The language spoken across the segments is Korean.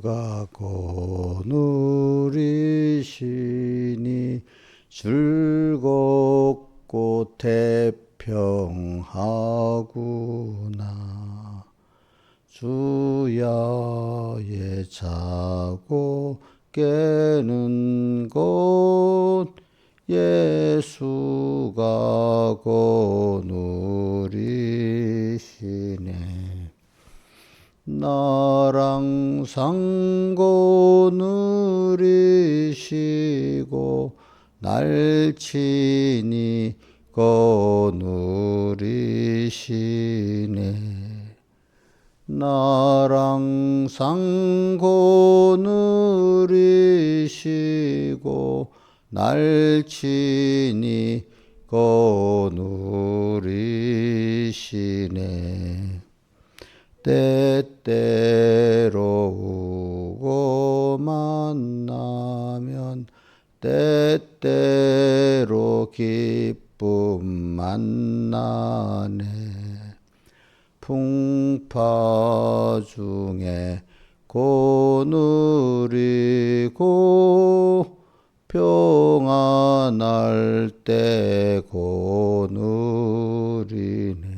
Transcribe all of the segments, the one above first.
예수가 곧 누리시니 즐겁고 태평하구나. 주야에 자고 깨는 곳 예수가 곧 누리시네. 나랑 상고 누리시고 날 친히 곧 누리시네. 나랑 상고 누리시고 날 친히 곧 누리시네. 때때로 오고 만나면 때때로 기쁨 만나네. 풍파 중에 곧 누리고 평안할 때 곧 누리네.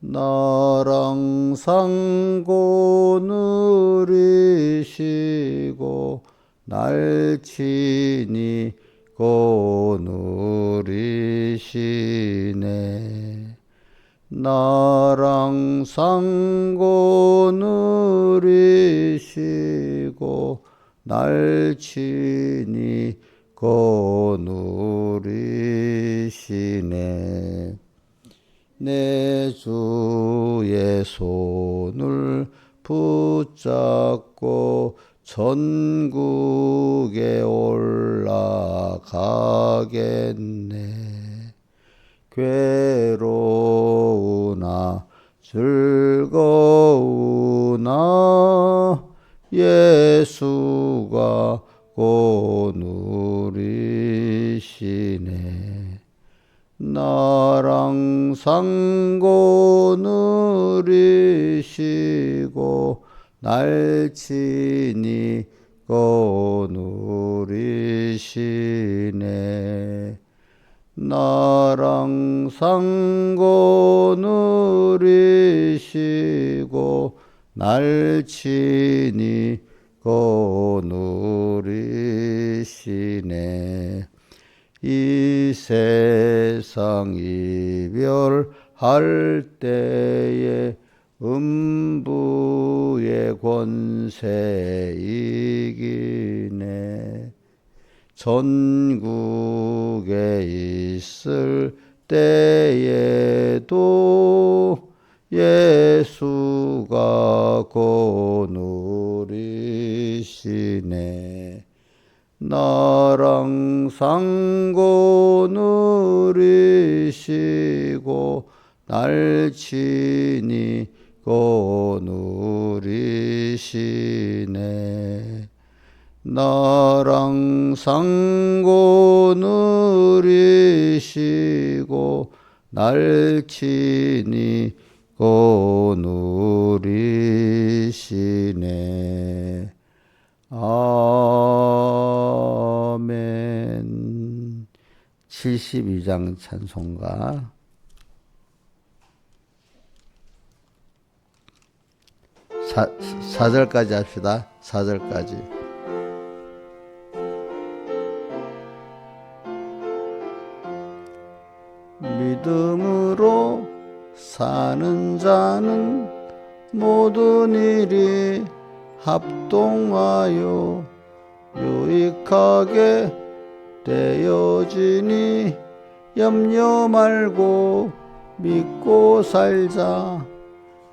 나랑 상고 누리시고 날 친히 곧 누리시네. 나랑 상고 누리시고 날 친히 곧 누리시네. 내 주의 손을 붙잡고 천국에 올라가겠네. 괴로우나 즐거우나 예수가 곧 누리시네. 나랑 상고 누리시고 날 친히 곧 누리시네. 나랑 상고 누리시고 날 친히 곧 누리시네. 이 세상 이별할 때에 음부의 권세 이기네. 전국에 있을 때에도 예수가 곧 누리시네. 나랑 상고 누리시고 날 친히 곧 누리시네. 나랑 상고 누리시고 날 친히 곧 누리시네. 아멘. 72장 찬송가. 사절까지 합시다. 4절까지. 믿음으로 사는 자는 모든 일이 합동하여 유익하게 되어지니 염려 말고 믿고 살자.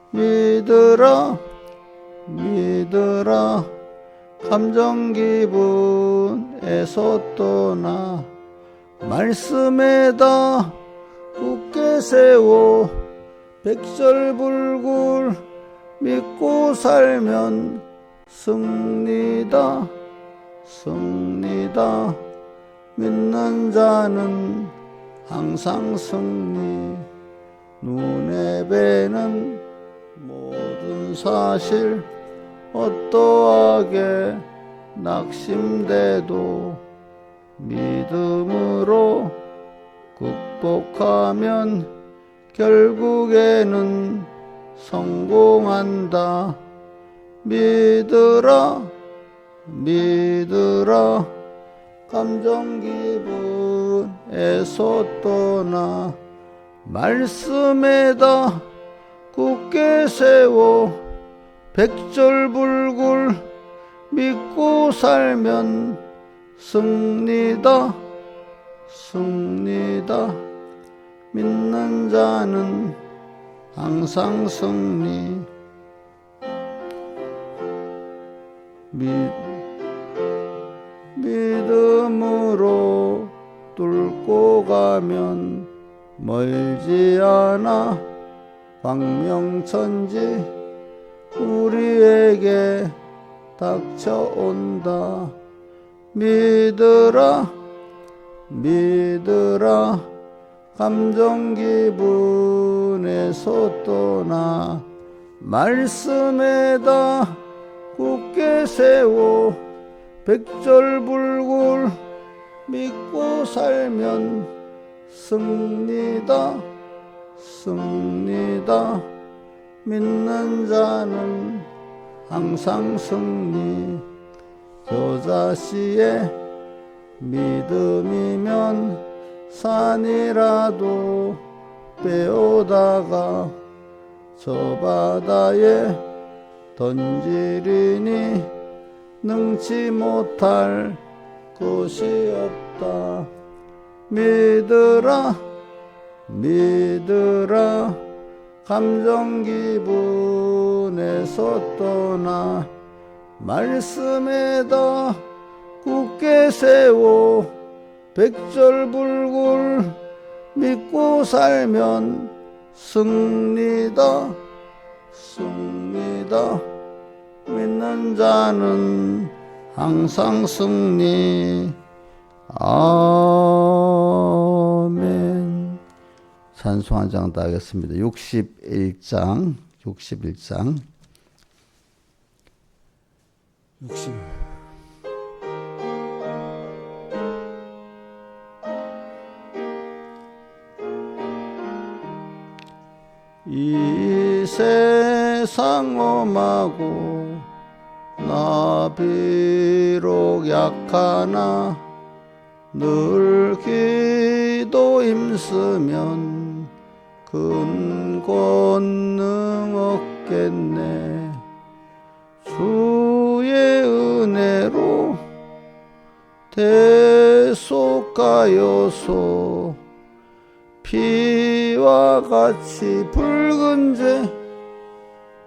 믿으라 믿으라 감정 기분에서 떠나 말씀에다 굳게 세워 백설불굴 믿고 살면 승리다 승리다. 믿는 자는 항상 승리. 눈에 뵈는 모든 사실 어떠하게 낙심돼도 믿음으로 극복하면 결국에는 성공한다. 믿으라 믿으라 감정 기분에서 떠나 말씀에다 굳게 세워 백절불굴 믿고 살면 승리다 승리다. 믿는 자는 항상 승리. 믿음으로 뚫고 가면 멀지 않아 광명천지 우리에게 닥쳐온다. 믿으라 믿으라 감정 기분에서 떠나 말씀에다 굳게 세워 백절불굴 믿고 살면 승리다 승리다. 믿는 자는 항상 승리. 겨자씨의 믿음이면 산이라도 빼오다가 저 바다에 던지리니 능치 못할 것이 없다. 믿으라 믿으라 감정 기분에서 떠나 말씀에다 굳게 세워 백절불굴 믿고 살면 승리다 승리다. 믿는 자는 항상 승리. 아멘. 찬송 한 장 더 하겠습니다. 61장 60. 이 세상 엄하고 나 비록 약하나 늘 기도 힘쓰면 큰 권능 얻겠네. 주의 은혜로 대속하여서 피와 같이 붉은 죄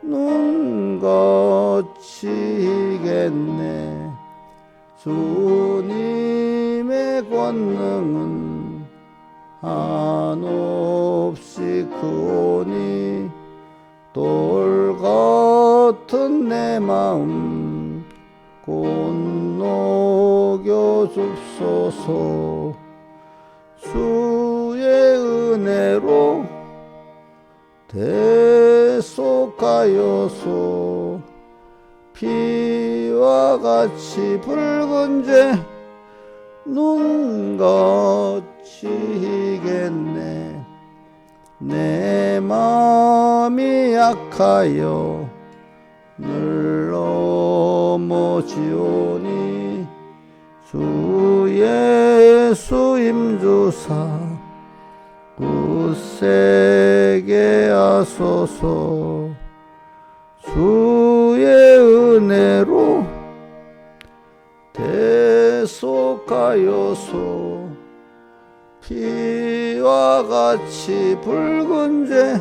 눈같이 희겠네. 주님의 권능은 한없이 크오니 돌 같은 내 마음 곧 녹여 줍소서. 주의 은혜로 대속하여서 피와 같이 붉은 죄 눈같이 희겠네. 내 마음이 약하여 늘 넘어지오니 주 예수 힘주사 굳세게 하소서. 주의 은혜로 대속하여서 피와 같이 붉은 죄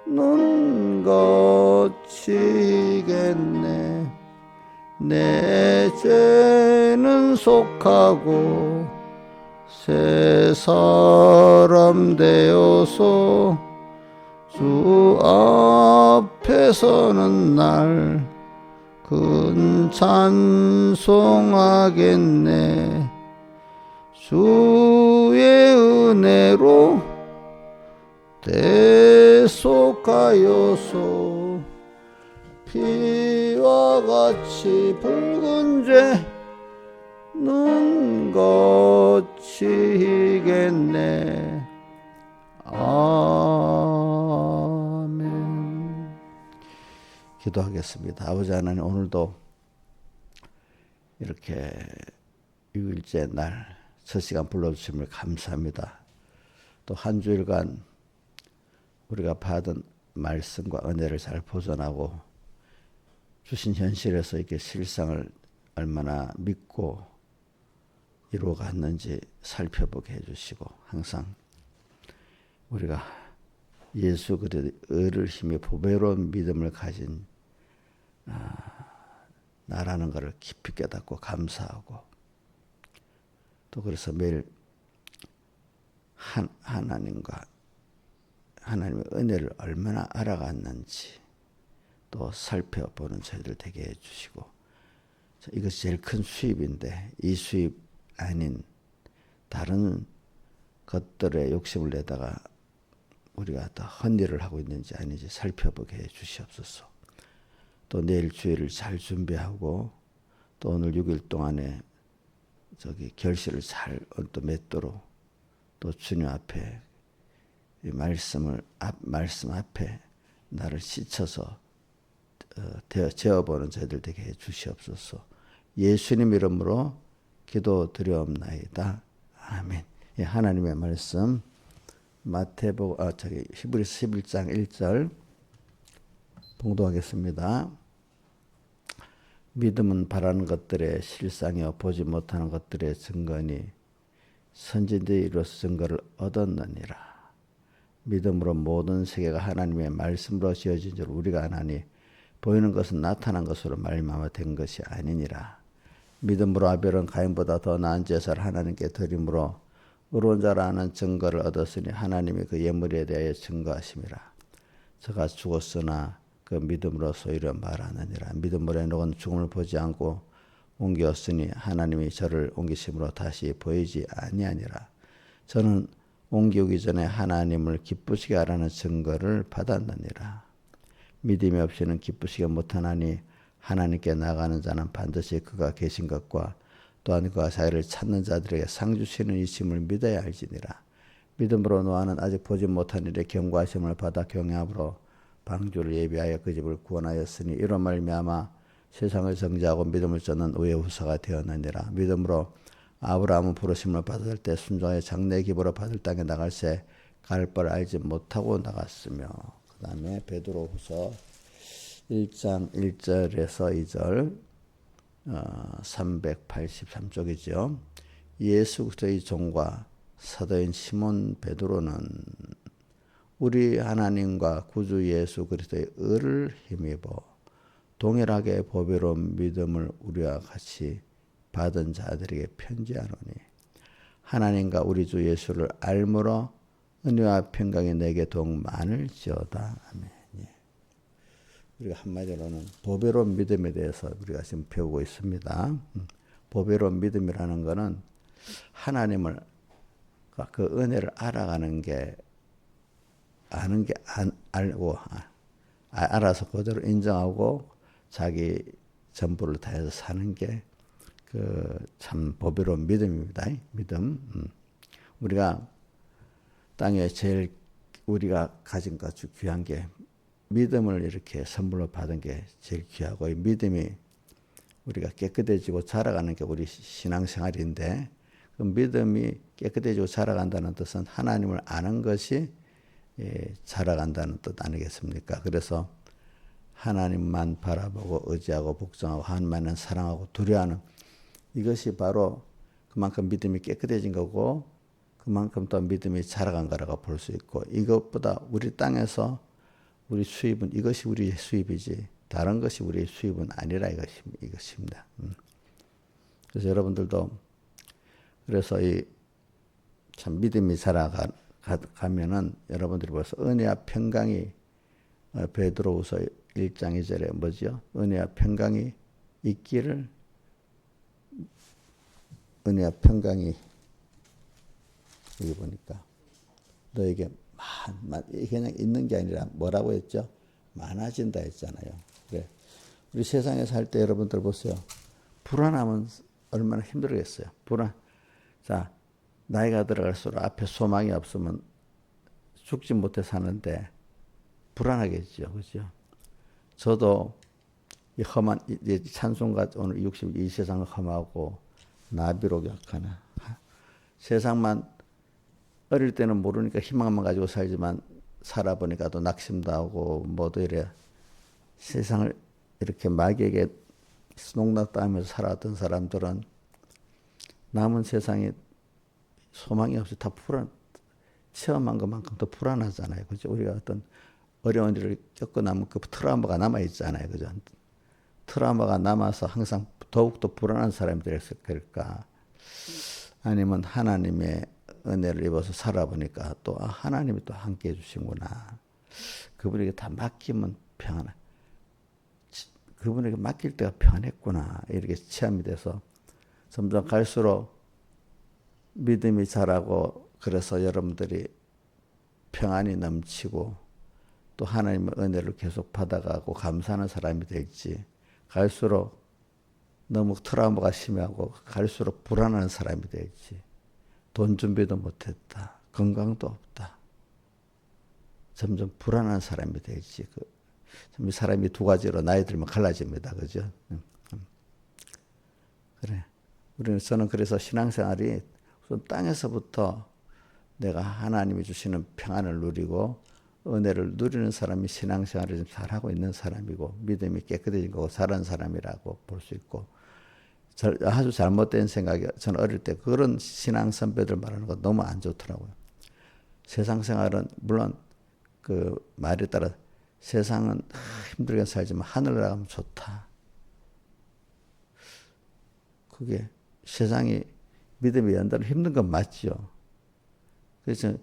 눈같이 희겠네. 내 죄는 속하고 새 사람 되어서 주 앞에 서는 날 큰 찬송하겠네. 주의 은혜로 대속하여서 피와 같이 붉은 죄 눈 거치겠네. 아멘. 기도하겠습니다. 아버지 하나님, 오늘도 이렇게 6일째 날 첫 시간 불러주심을 감사합니다. 또 한 주일간 우리가 받은 말씀과 은혜를 잘 보존하고 주신 현실에서 이렇게 실상을 얼마나 믿고 이루어갔는지 살펴보게 해주시고, 항상 우리가 예수 그리스도의 의를 힘에 보배로운 믿음을 가진 나라는 것을 깊이 깨닫고 감사하고, 또 그래서 매일 하나님의 은혜를 얼마나 알아갔는지 또 살펴보는 저희들 되게 해주시고, 이것이 제일 큰 수입인데 이 수입 아닌 다른 것들에 욕심을 내다가 우리가 더 헛일을 하고 있는지 아닌지 살펴보게 해 주시옵소서. 또 내일 주일을 잘 준비하고 또 오늘 6일 동안에 결실을 잘 또 맺도록 또 주님 앞에 이 말씀 앞에 나를 씻어서 재어보는 저희들 되게 해 주시옵소서. 예수님 이름으로 기도드려옵나이다. 아멘. 예, 하나님의 말씀 히브리서 11장 1절 봉독하겠습니다. 믿음은 바라는 것들의 실상이요 보지 못하는 것들의 증거니 선지자들이 이로써 증거를 얻었느니라. 믿음으로 모든 세계가 하나님의 말씀으로 지어진 줄 우리가 아나니 보이는 것은 나타난 것으로 말미암아 된 것이 아니니라. 믿음으로 아벨은 가인보다 더 나은 제사를 하나님께 드림으로 의로운 자라는 증거를 얻었으니 하나님이 그 예물에 대하여 증거하심이라. 저가 죽었으나 그 믿음으로서 이르 말하느니라. 믿음으로 에녹은 죽음을 보지 않고 옮겼으니 하나님이 저를 옮기심으로 다시 보이지 아니하니라. 저는 옮기기 전에 하나님을 기쁘시게 하라는 증거를 받았느니라. 믿음이 없이는 기쁘시게 못하나니 하나님께 나가는 자는 반드시 그가 계신 것과 또한 그가 자기를 찾는 자들에게 상 주시는 이심을 믿어야 알지니라. 믿음으로 노아는 아직 보지 못한 일에 경고하심을 받아 경외함으로 방주를 예비하여 그 집을 구원하였으니 이로 말미암아 세상을 정죄하고 믿음을 쫓는 의의 후사가 되었느니라. 믿음으로 아브라함은 부르심을 받을 때 순종하여 장래의 기부로 받을 땅에 나갈새 갈 바를 알지 못하고 나갔으며. 그 다음에 베드로후서 1장 1절에서 2절 383쪽이죠. 예수 그리스도의 종과 사도인 시몬 베드로는 우리 하나님과 구주 예수 그리스도의 의를 힘입어 동일하게 보배로운 믿음을 우리와 같이 받은 자들에게 편지하노니 하나님과 우리 주 예수를 알므로 은혜와 평강이 내게 더욱 많을지어다. 아멘. 우리가 한마디로는 보배로운 믿음에 대해서 우리가 지금 배우고 있습니다. 보배로운 믿음이라는 것은 하나님을 그 은혜를 알아가는 게 알고 알아서 그대로 인정하고 자기 전부를 다해서 사는 게 그 참 보배로운 믿음입니다. 믿음. 우리가 땅에 제일 우리가 가진 것 중 귀한 게 믿음을 이렇게 선물로 받은 게 제일 귀하고, 이 믿음이 우리가 깨끗해지고 자라가는 게 우리 신앙생활인데, 그 믿음이 깨끗해지고 자라간다는 뜻은 하나님을 아는 것이 자라간다는 뜻 아니겠습니까? 그래서 하나님만 바라보고 의지하고 복종하고 하나님만을 사랑하고 두려워하는 이것이 바로 그만큼 믿음이 깨끗해진 거고 그만큼 또 믿음이 자라간 거라고 볼 수 있고, 이것보다 우리 땅에서 우리 수입은 이것이 우리의 수입이지 다른 것이 우리의 수입은 아니라 이것입니다. 그래서 여러분들도 그래서 이 참 믿음이 자라가면은 여러분들이 벌써 은혜와 평강이 베드로후서 1장 2절에 뭐지요? 은혜와 평강이 있기를, 은혜와 평강이 여기 보니까 너에게 그냥 있는 게 아니라 뭐라고 했죠? 많아진다 했잖아요. 그래. 우리 세상에 살 때 여러분들 보세요. 불안하면 얼마나 힘들겠어요. 자, 나이가 들어갈수록 앞에 소망이 없으면 죽지 못해 사는데 불안하겠죠. 그죠? 저도 이 험한, 이 찬송가 오늘 이 세상을 험하고 나비로 격하나. 세상만 어릴 때는 모르니까 희망만 가지고 살지만 살아보니까 또 낙심도 하고 뭐도 이래 세상을 이렇게 마귀에게 농락당하면서 살아왔던 사람들은 남은 세상에 소망이 없이 다 체험한 것만큼 더 불안하잖아요. 그죠? 우리가 어떤 어려운 일을 겪고 나면 그 트라우마가 남아있잖아요. 그죠? 트라우마가 남아서 항상 더욱더 불안한 사람이 됐을까? 아니면 하나님의 은혜를 입어서 살아보니까 또 하나님이 또 함께 해주시구나. 그분에게 다 맡기면 평안해. 그분에게 맡길 때가 편했구나. 이렇게 체험이 돼서 점점 갈수록 믿음이 자라고 그래서 여러분들이 평안이 넘치고 또 하나님의 은혜를 계속 받아가고 감사하는 사람이 될지 갈수록 너무 트라우마가 심하고 갈수록 불안한 사람이 될지 돈 준비도 못했다. 건강도 없다. 점점 불안한 사람이 될지 이 사람이 두 가지로 나이 들면 갈라집니다. 그죠? 그래. 저는 그래서 신앙생활이 우선 땅에서부터 내가 하나님이 주시는 평안을 누리고 은혜를 누리는 사람이 신앙생활을 좀 잘하고 있는 사람이고 믿음이 깨끗해진 거고 잘한 사람이라고 볼 수 있고 아주 잘못된 생각이 저는 어릴 때 그런 신앙 선배들 말하는 거 너무 안 좋더라고요. 세상 생활은 물론 그 말에 따라 세상은 힘들게 살지만 하늘 나가면 좋다. 그게 세상이 믿음이 연달아 힘든 건 맞죠. 그래서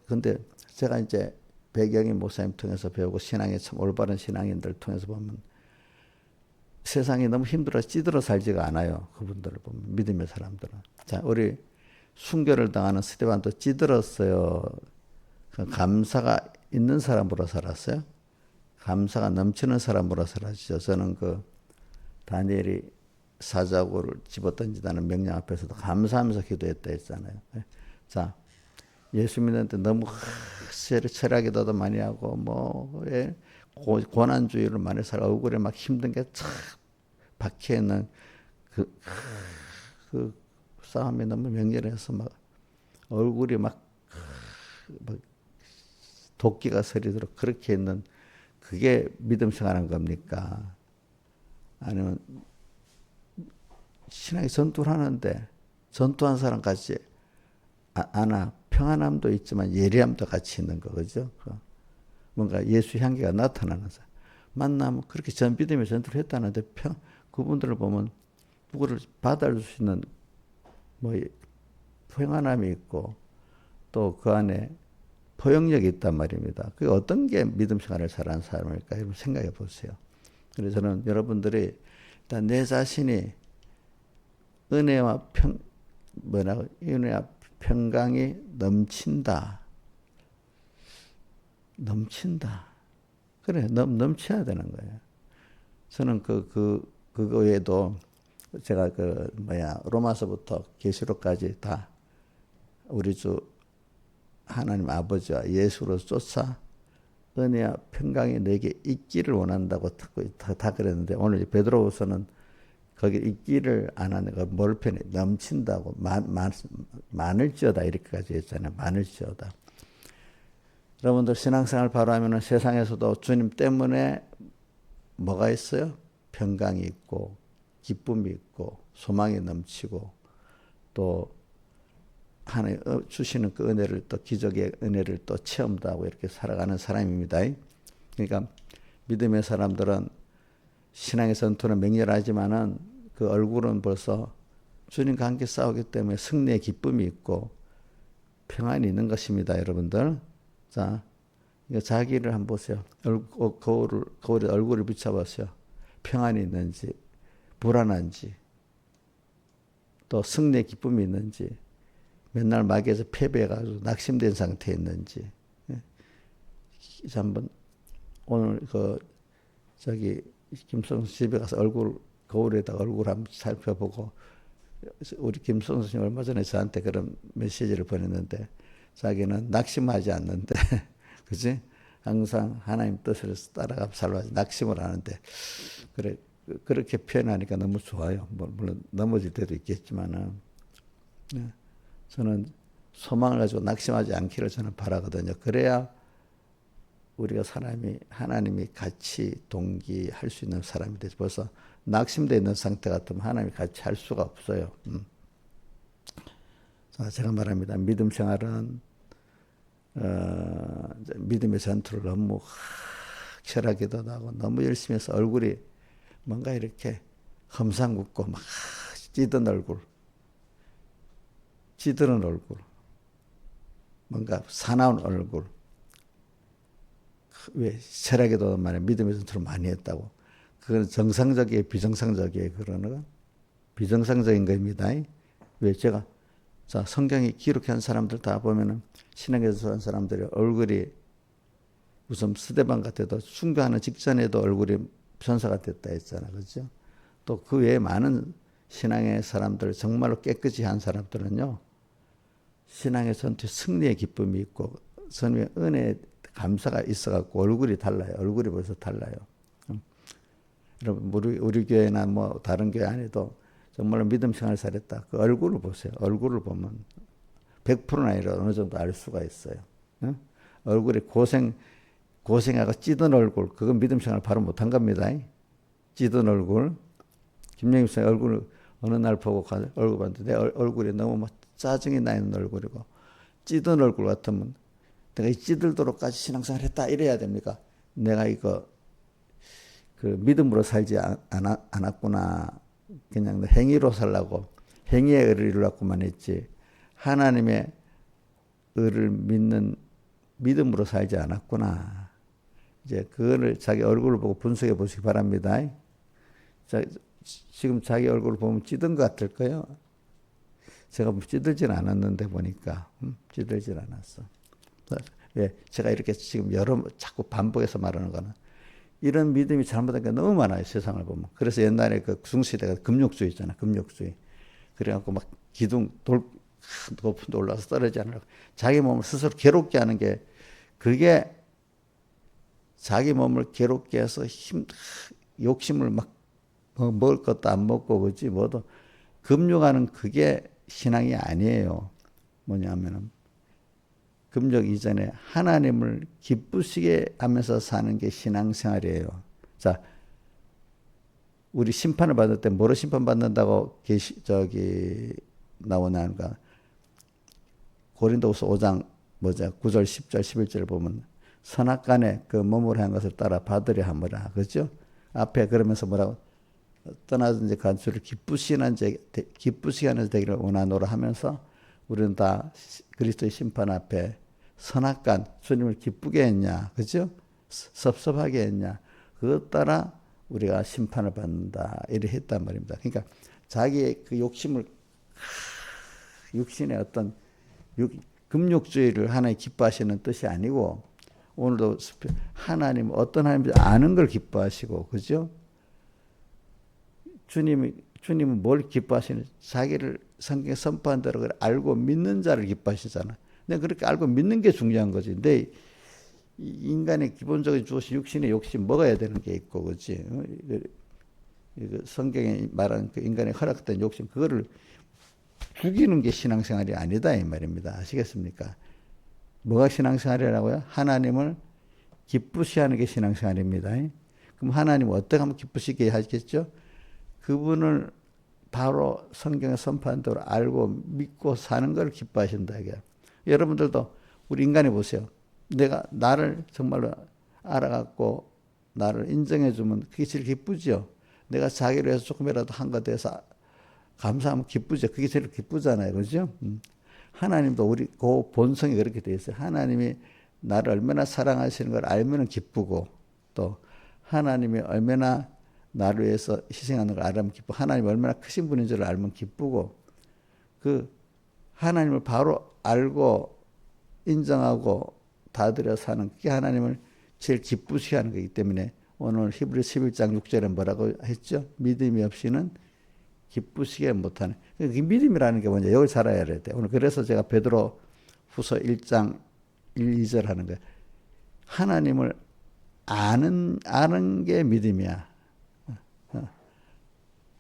근데 제가 이제 배경이 목사님 통해서 배우고 신앙에 참 올바른 신앙인들 통해서 보면 세상이 너무 힘들어 찌들어 살지가 않아요. 그분들을 보면 믿음의 사람들은. 자, 우리 순교를 당하는 스데반도 찌들었어요. 감사가 있는 사람으로 살았어요. 감사가 넘치는 사람으로 살았죠. 저는 그 다니엘이 사자고를 집어던지다는 명령 앞에서도 감사하면서 기도했다 했잖아요. 자, 예수 믿는데 너무 철학에도 많이 하고 뭐 고난주의를 많이 살고 얼굴에 막 힘든 게 참 박혀 있는 그 싸움이 너무 명렬해서 막 얼굴이 막 도끼가 서리도록 그렇게 있는 그게 믿음 생활한 겁니까? 아니면 신앙이 전투를 하는데 전투한 사람 같이 평안함도 있지만 예리함도 같이 있는 거 그죠? 뭔가 예수 향기가 나타나는 사람 만나면 그렇게 믿음의 전투를 했다는데 그분들을 보면 누구를 받아줄 수 있는 뭐 평안함이 있고 또 그 안에 포용력이 있단 말입니다. 그게 어떤 게 믿음 생활을 잘하는 사람일까 여러분 생각해 보세요. 그래서 저는 여러분들이 일단 내 자신이 은혜와 평강이 넘친다. 그래, 넘쳐야 되는 거예요. 저는 그거 외에도 제가 로마서부터 계시록까지 다 우리 주 하나님 아버지와 예수로 쫓아 은혜와 평강이 내게 있기를 원한다고 다 그랬는데 오늘 베드로후서는 거기 있기를 안 하는 거 뭘 편해 넘친다고 많을지어다 이렇게까지 했잖아요. 많을지어다. 여러분들 신앙생활 바로 하면은 세상에서도 주님 때문에 뭐가 있어요? 평강이 있고 기쁨이 있고 소망이 넘치고 또 하나님 주시는 그 은혜를 또 기적의 은혜를 또 체험도 하고 이렇게 살아가는 사람입니다. 그러니까 믿음의 사람들은 신앙의 전투는 맹렬하지만은 그 얼굴은 벌써 주님과 함께 싸우기 때문에 승리의 기쁨이 있고 평안이 있는 것입니다, 여러분들. 자, 자기를 한번 보세요. 거울에 얼굴을 비춰보세요. 평안이 있는지, 불안한지, 또 승리의 기쁨이 있는지, 맨날 마귀에서 패배해가지고 낙심된 상태에 있는지. 한번 오늘 김성수 집에 가서 거울에다가 얼굴 한번 살펴보고, 우리 김성수 씨 얼마 전에 저한테 그런 메시지를 보냈는데, 자기는 낙심하지 않는데, 그지? 항상 하나님 뜻을 따라가 살아가지 낙심을 하는데, 그래, 그렇게 표현하니까 너무 좋아요. 물론 넘어질 때도 있겠지만은, 네. 저는 소망을 가지고 낙심하지 않기를 저는 바라거든요. 그래야 우리가 하나님이 같이 동기할 수 있는 사람이 되지. 벌써 낙심되어 있는 상태 같으면 하나님이 같이 할 수가 없어요. 자, 제가 말합니다. 믿음 생활은, 믿음의 전투를 너무 철학에도 나고 너무 열심히 해서 얼굴이 뭔가 이렇게 험상궂고 막 찌드는 얼굴, 뭔가 사나운 얼굴. 왜 철학에도 말해 믿음의 전투를 많이 했다고. 그건 정상적이에요, 비정상적이에요. 그러는 비정상적인 겁니다. 왜 제가 자 성경이 기록한 사람들 다 보면은 신앙에서 한 사람들이 얼굴이 무슨 스데반 같아도 순교하는 직전에도 얼굴이 천사가 됐다 했잖아, 그렇죠? 또 그 외에 많은 신앙의 사람들 정말로 깨끗이 한 사람들은요, 신앙의 전투 승리의 기쁨이 있고 선의 은혜 감사가 있어갖고 얼굴이 달라요. 얼굴이 벌써 달라요. 여러분 우리 교회나 뭐 다른 교회 안에도 정말로 믿음 생활을 잘했다. 그 얼굴을 보세요. 얼굴을 보면 100%는 아니라 어느 정도 알 수가 있어요. 얼굴이 고생하고 찌든 얼굴, 그건 믿음 생활 바로 못한 겁니다. 찌든 얼굴. 김영희 씨 얼굴 어느 날 보고 얼굴 봤는데 내 얼굴이 너무 막 짜증이 나 있는 얼굴이고, 찌든 얼굴 같으면 내가 이 찌들도록까지 신앙생활 했다 이래야 됩니까? 내가 이거 그 믿음으로 살지 않았구나. 그냥 행위로 살라고, 행위의 의를 이루려고만 했지 하나님의 의를 믿는 믿음으로 살지 않았구나. 이제 그거를 자기 얼굴을 보고 분석해 보시기 바랍니다. 지금 자기 얼굴을 보면 찌든 것 같을까요? 제가 찌들진 않았는데 보니까 찌들진 않았어. 왜 제가 이렇게 지금 자꾸 반복해서 말하는 거는, 이런 믿음이 잘못된 게 너무 많아요, 세상을 보면. 그래서 옛날에 그 구중시대가 금욕주의 있잖아, 금욕주의. 그래갖고 막 높은 데 올라가서 떨어지지 않으려고 자기 몸을 스스로 괴롭게 하는 게, 그게 자기 몸을 괴롭게 해서 욕심을 막 먹을 것도 안 먹고 그지 뭐도 금욕하는, 그게 신앙이 아니에요. 뭐냐면은 금욕 이전에 하나님을 기쁘시게 하면서 사는 게 신앙생활이에요. 자, 우리 심판을 받을 때 뭐로 심판받는다고 나오나가, 고린도후서 5장 9절 10절 11절을 보면 선악간에 그 몸으로 한 것을 따라 받으려 하므라. 그렇죠? 앞에 그러면서 뭐라고, 떠나든지 간수를 기쁘시게 하는 되기를 원하노라 하면서, 우리는 다 그리스도의 심판 앞에 선악간, 주님을 기쁘게 했냐, 그죠? 섭섭하게 했냐, 그것 따라 우리가 심판을 받는다, 이렇게 했단 말입니다. 그러니까 자기의 그 육신의 어떤 금욕주의를 하나님 기뻐하시는 뜻이 아니고, 오늘도 하나님 어떤 하나님인지 아는 걸 기뻐하시고, 그죠? 주님은 뭘 기뻐하시는지, 자기를 성경에 선포한 대로 알고 믿는 자를 기뻐하시잖아. 근데 그렇게 알고 믿는 게 중요한 거지. 근데 인간의 기본적으로 주어진 육신의 욕심 먹어야 되는 게 있고, 그렇지? 성경에 말하는 그 인간의 허락된 욕심, 그거를 죽이는 게 신앙생활이 아니다 이 말입니다. 아시겠습니까? 뭐가 신앙생활이라고요? 하나님을 기쁘시게 하는 게 신앙생활입니다. 그럼 하나님은 어떻게 하면 기쁘시게 하겠죠? 그분을 바로 성경에 선포한 대로 알고 믿고 사는 걸 기뻐하신다 이게. 여러분들도 우리 인간이 보세요. 내가 나를 정말로 알아갖고 나를 인정해주면 그게 제일 기쁘죠. 내가 자기를 위해서 조금이라도 한 것에 대해서 감사하면 기쁘죠. 그게 제일 기쁘잖아요. 그렇죠? 하나님도 우리 그 본성이 그렇게 되어 있어요. 하나님이 나를 얼마나 사랑하시는 걸 알면 기쁘고, 또 하나님이 얼마나 나를 위해서 희생하는 걸 알면 기쁘고, 하나님이 얼마나 크신 분인 줄 알면 기쁘고, 그 하나님을 바로 알고 인정하고 다들여 사는, 그게 하나님을 제일 기쁘시게 하는 거기 때문에 오늘 히브리 11장 6절에 뭐라고 했죠? 믿음이 없이는 기쁘시게 못하네. 그 믿음이라는 게 뭐냐? 여기 잘 알아야 돼. 오늘 그래서 제가 베드로 후서 1장 1, 2절 하는 거예요. 하나님을 아는 게 믿음이야.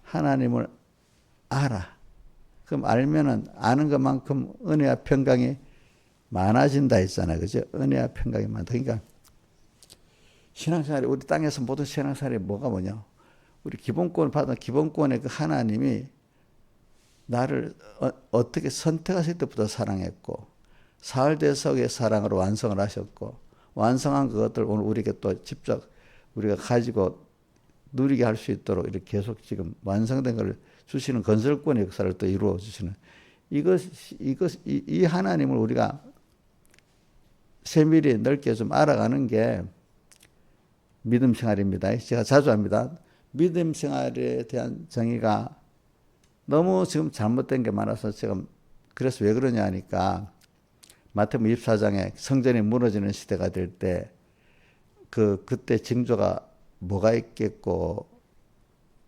하나님을 알아. 그럼 알면은 아는 것만큼 은혜와 평강이 많아진다 했잖아요. 그죠? 은혜와 평강이 많다. 그러니까 신앙생활이 우리 땅에서 모든 신앙생활이 뭐냐? 우리 기본권을 받은 기본권의 그 하나님이 나를 어떻게 선택하실 때부터 사랑했고 사흘대석의 사랑으로 완성을 하셨고 완성한 그것들 오늘 우리에게 또 직접 우리가 가지고 누리게 할 수 있도록 이렇게 계속 지금 완성된 걸 주시는 건설권의 역사를 또 이루어 주시는 이 하나님을 우리가 세밀히 넓게 좀 알아가는 게 믿음 생활입니다. 제가 자주 합니다. 믿음 생활에 대한 정의가 너무 지금 잘못된 게 많아서 지금 그래서 왜 그러냐 하니까 마태복음 24장에 성전이 무너지는 시대가 될 때 그때 징조가 뭐가 있겠고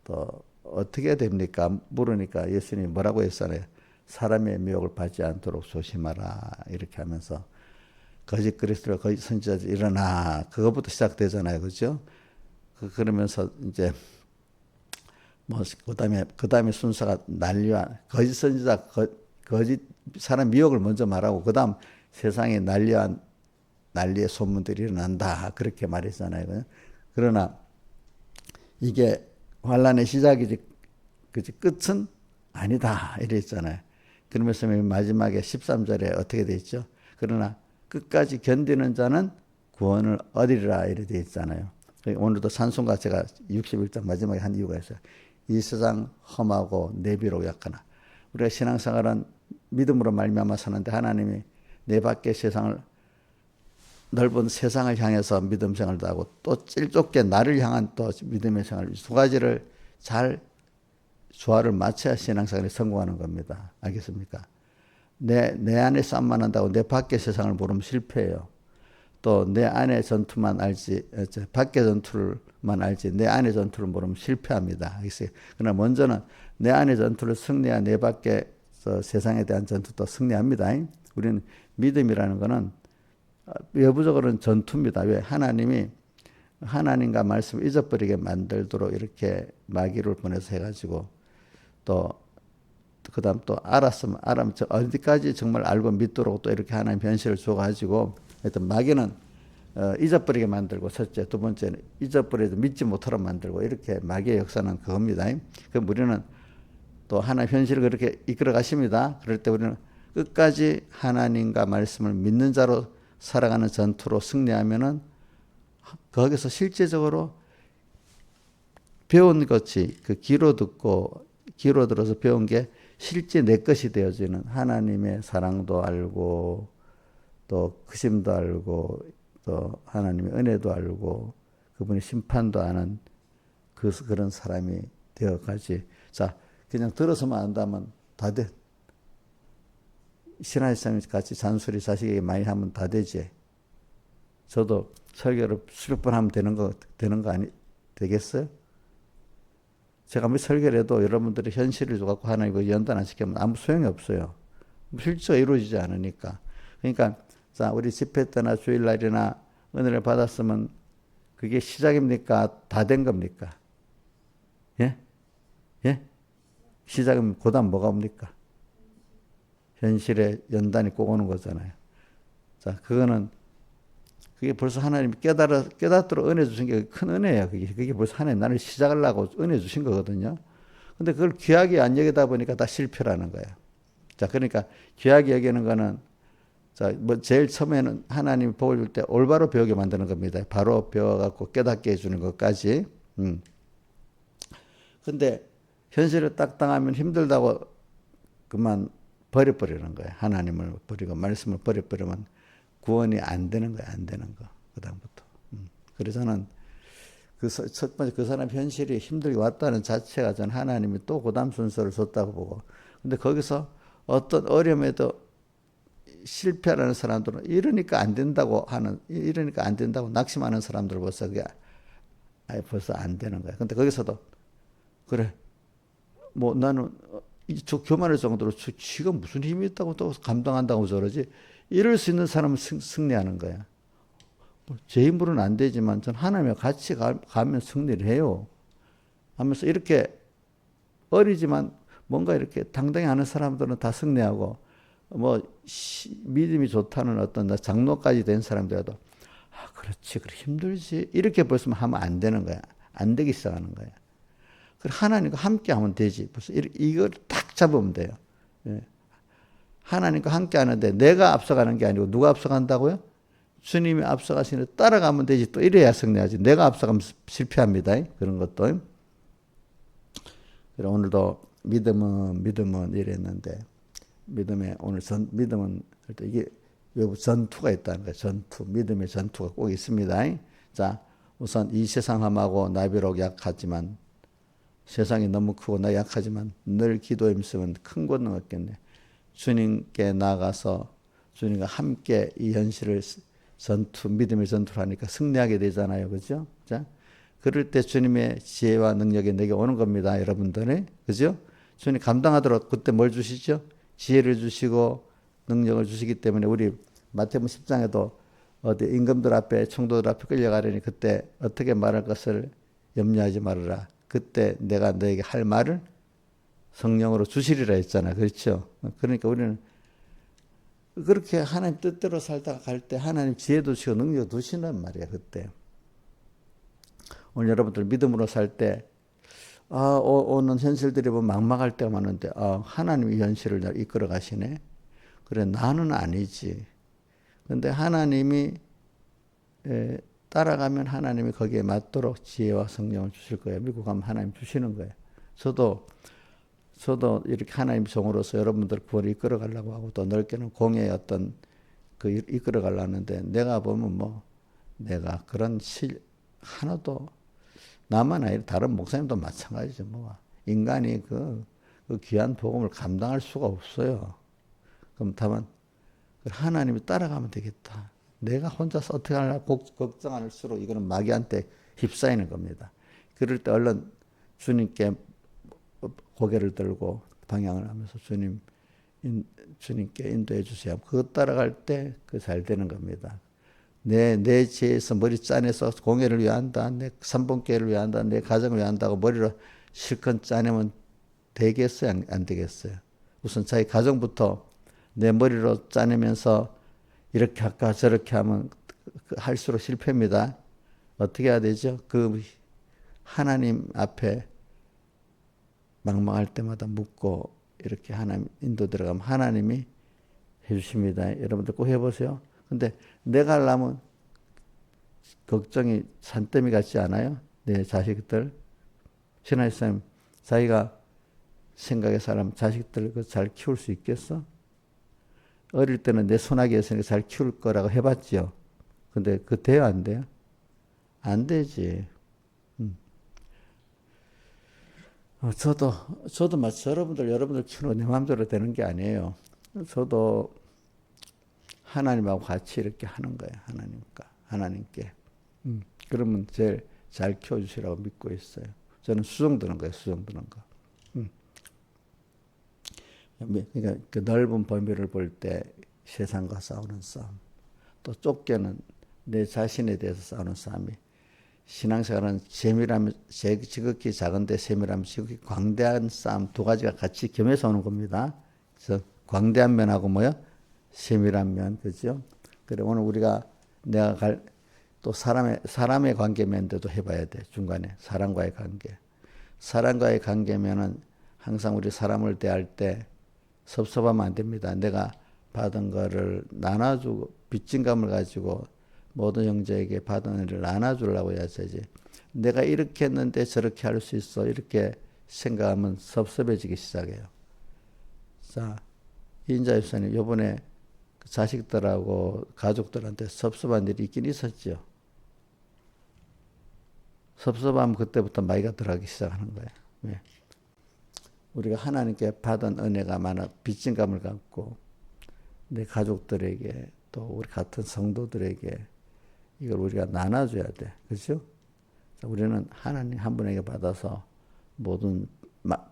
또 어떻게 됩니까? 물으니까 예수님이 뭐라고 했잖아요. 사람의 미혹을 받지 않도록 조심하라 이렇게 하면서 거짓 그리스도 거짓 선지자들 일어나 그것부터 시작되잖아요. 그죠? 그러면서 이제 뭐 그다음에 순서가 난리와 거짓 선지자 거짓 사람 미혹을 먼저 말하고 그다음 세상에 난리의 소문들이 일어난다 그렇게 말했잖아요. 그러나 이게 환란의 시작이지 그치 끝은 아니다 이랬잖아요. 그러면서 마지막에 13절에 어떻게 돼 있죠? 그러나 끝까지 견디는 자는 구원을 얻으리라 이렇게 돼 있잖아요. 오늘도 산송가 제가 61장 마지막에 한 이유가 있어요. 이 세상 험하고 내비로 약하나 우리가 신앙생활은 믿음으로 말미암아 사는데 하나님이 내 밖의 세상을 넓은 세상을 향해서 믿음 생활도 하고 또 찔좁게 나를 향한 또 믿음의 생활 두 가지를 잘 조화를 맞춰야 신앙생활이 성공하는 겁니다. 알겠습니까? 내 안에 싸움만 한다고 내 밖의 세상을 모르면 실패해요. 또 내 안의 전투만 알지 밖의 전투를만 알지 내 안의 전투를 모르면 실패합니다. 알겠어요? 그러나 먼저는 내 안의 전투를 승리해야 내 밖의 세상에 대한 전투도 승리합니다. 우리는 믿음이라는 것은 외부적으로는 전투입니다. 왜? 하나님이 하나님과 말씀을 잊어버리게 만들도록 이렇게 마귀를 보내서 해가지고 또 그다음 또 알았으면 어디까지 정말 알고 믿도록 또 이렇게 하나님 현실을 줘가지고 하여튼 마귀는 잊어버리게 만들고 첫째, 두 번째는 잊어버려도 믿지 못하도록 만들고 이렇게 마귀의 역사는 그겁니다. 그럼 우리는 또 하나님 현실을 그렇게 이끌어 가십니다. 그럴 때 우리는 끝까지 하나님과 말씀을 믿는 자로 살아가는 전투로 승리하면은 거기서 실제적으로 배운 것이 그 귀로 듣고 귀로 들어서 배운 게 실제 내 것이 되어지는 하나님의 사랑도 알고 또 크심도 알고 또 하나님의 은혜도 알고 그분의 심판도 아는 그런 사람이 되어가지. 자, 그냥 들어서만 안다면 다 돼. 신하시장이 같이 잔소리 자식에게 많이 하면 다 되지. 저도 설교를 수백 번 하면 되는 거 되겠어요? 제가 아무리 설교를 해도 여러분들이 현실을 갖고 하나님과 연단 안 시키면 아무 소용이 없어요. 실제가 이루어지지 않으니까. 그러니까, 자, 우리 집회 때나 주일날이나 은혜를 받았으면 그게 시작입니까? 다 된 겁니까? 예? 예? 시작은 그다음 뭐가 옵니까? 현실에 연단이 꼭 오는 거잖아요. 자, 그게 벌써 하나님이 깨닫도록 은혜 주신 게 큰 은혜예요. 그게 벌써 하나님 나를 시작하려고 은혜 주신 거거든요. 근데 그걸 귀하게 안 여기다 보니까 다 실패라는 거예요. 자, 그러니까 귀하게 여기는 거는 자, 뭐 제일 처음에는 하나님이 복을 줄 때 올바로 배우게 만드는 겁니다. 바로 배워갖고 깨닫게 해주는 것까지. 근데 현실을 딱 당하면 힘들다고 그만 버려버리는 거예요. 하나님을 버리고 말씀을 버려버리면 구원이 안 되는 거예요. 안 되는 거. 그다음부터. 그래서 저는 첫 번째 그 사람 현실이 힘들게 왔다는 자체가 저는 하나님이 또 그다음 순서를 줬다고 보고. 근데 거기서 어떤 어려움에도 실패하는 사람들은 이러니까 안 된다고 낙심하는 사람들 벌써 그게 아예 벌써 안 되는 거야. 근데 거기서도 그래 뭐 나는 저 교만할 정도로 지가 무슨 힘이 있다고 또 감당한다고 저러지. 이럴 수 있는 사람은 승리하는 거야. 제 힘으로는 안 되지만 전 하나님과 같이 가면 승리를 해요. 하면서 이렇게 어리지만 뭔가 이렇게 당당히 하는 사람들은 다 승리하고 뭐 믿음이 좋다는 어떤 장로까지 된 사람들도 아 그렇지 그래 힘들지 이렇게 벌써 하면 안 되는 거야. 안 되기 시작하는 거야. 그래 하나님과 함께 하면 되지. 벌써 이걸 딱 잡으면 돼요. 예. 하나님과 함께 하는데 내가 앞서가는 게 아니고 누가 앞서간다고요? 주님이 앞서가시는 따라가면 되지. 또 이래야 승리하지. 내가 앞서가면 실패합니다. 그런 것도. 그래 오늘도 믿음은 이랬는데 믿음에 오늘 믿음은 이게 전투가 있다는 거예요. 전투 믿음의 전투가 꼭 있습니다. 자 우선 이 세상함하고 나비록 약하지만 세상이 너무 크고 나 약하지만 늘 기도에 있으면 큰 권능 얻겠네. 주님께 나가서 주님과 함께 이 현실을 믿음의 전투를 하니까 승리하게 되잖아요. 그죠? 자, 그럴 때 주님의 지혜와 능력이 내게 오는 겁니다. 여러분들이. 그죠? 주님 감당하도록 그때 뭘 주시죠? 지혜를 주시고 능력을 주시기 때문에 우리 마태복음 10장에도 어디 임금들 앞에 총독들 앞에 끌려가려니 그때 어떻게 말할 것을 염려하지 말아라. 그때 내가 너에게 할 말을 성령으로 주시리라 했잖아. 그렇죠? 그러니까 우리는 그렇게 하나님 뜻대로 살다가 갈 때 하나님 지혜도 주시고 능력도 주시는 말이야. 그때. 오늘 여러분들 믿음으로 살 때 오는 현실들이 보면 막막할 때가 많은데 하나님이 이 현실을 이끌어 가시네. 그래 나는 아니지. 근데 하나님이 따라가면 하나님이 거기에 맞도록 지혜와 성령을 주실 거예요. 미국 가면 하나님 주시는 거예요. 저도 이렇게 하나님 종으로서 여러분들 구원을 이끌어 가려고 하고 또 넓게는 공예의 어떤 그 이끌어 가려고 하는데 내가 보면 뭐 내가 그런 하나도 나만 아니라 다른 목사님도 마찬가지죠. 뭐 인간이 그 귀한 복음을 감당할 수가 없어요. 그럼 다만 하나님이 따라가면 되겠다. 내가 혼자서 어떻게 하려고 걱정할수록 이거는 마귀한테 휩싸이는 겁니다. 그럴 때 얼른 주님께 고개를 들고 방향을 하면서 주님께 인도해 주세요. 그거 따라갈 때 그 잘 되는 겁니다. 내 지혜에서 머리 짜내서 공예를 위한다. 내 3분계를 위한다. 내 가정을 위한다고 머리로 실컷 짜내면 되겠어요? 안 되겠어요? 우선 자기 가정부터 내 머리로 짜내면서 이렇게 할까 저렇게 하면 할수록 실패입니다. 어떻게 해야 되죠? 그 하나님 앞에 막막할 때마다 묻고 이렇게 하나님 인도 들어가면 하나님이 해주십니다. 여러분들 꼭 해보세요. 근데 내가 하려면 걱정이 산더미 같지 않아요? 내 자식들. 신하이쌤 자기가 생각의 사람 자식들 잘 키울 수 있겠어? 어릴 때는 내 손아귀였으니까 잘 키울 거라고 해봤지요. 근데 그 돼요 안 돼요? 안 되지. 저도 마치 여러분들 키우는 내 마음대로 되는 게 아니에요. 저도 하나님하고 같이 이렇게 하는 거예요. 하나님께. 그러면 제일 잘 키워주시라고 믿고 있어요. 저는 수정 드는 거예요. 수정 드는 거. 그러니까 그 넓은 범위를 볼 때 세상과 싸우는 싸움, 또 좁게는 내 자신에 대해서 싸우는 싸움이 신앙생활은 세밀하면 지극히 작은데 세밀하면 지극히 광대한 싸움 두 가지가 같이 겸해서 오는 겁니다. 그래서 광대한 면하고 뭐요? 세밀한 면, 그죠? 그래 오늘 우리가 또 사람의 관계면도 해봐야 돼. 중간에 사람과의 관계. 사람과의 관계면은 항상 우리 사람을 대할 때 섭섭하면 안 됩니다. 내가 받은 거를 나눠주고 빚진감을 가지고 모든 형제에게 받은 일을 나눠주려고 해야지. 내가 이렇게 했는데 저렇게 할 수 있어. 이렇게 생각하면 섭섭해지기 시작해요. 자, 이인자 집사님 이번에 자식들하고 가족들한테 섭섭한 일이 있긴 있었죠. 섭섭하면 그때부터 마귀가 들어가기 시작하는 거예요. 왜? 우리가 하나님께 받은 은혜가 많아 빚진감을 갖고 내 가족들에게 또 우리 같은 성도들에게 이걸 우리가 나눠줘야 돼. 그렇죠? 우리는 하나님 한 분에게 받아서 모든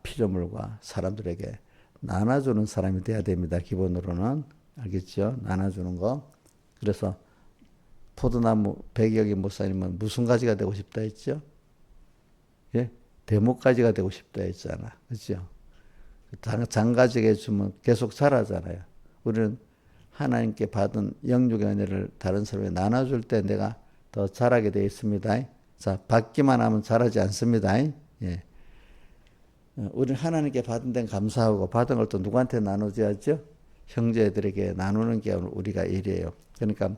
피조물과 사람들에게 나눠주는 사람이 돼야 됩니다. 기본으로는. 알겠죠? 나눠주는 거. 그래서 포도나무 백여기 목사님은 무슨 가지가 되고 싶다 했죠? 예? 대목가지가 되고 싶다 했잖아. 그렇죠? 장가지게 주면 계속 자라잖아요. 우리는 하나님께 받은 영육의 은혜를 다른 사람에게 나눠줄 때 내가 더 자라게 되어 있습니다. 자, 받기만 하면 자라지 않습니다. 예. 우리는 하나님께 받은 데는 감사하고 받은 걸 또 누구한테 나눠줘야죠? 형제들에게 나누는 게 우리가 일이에요. 그러니까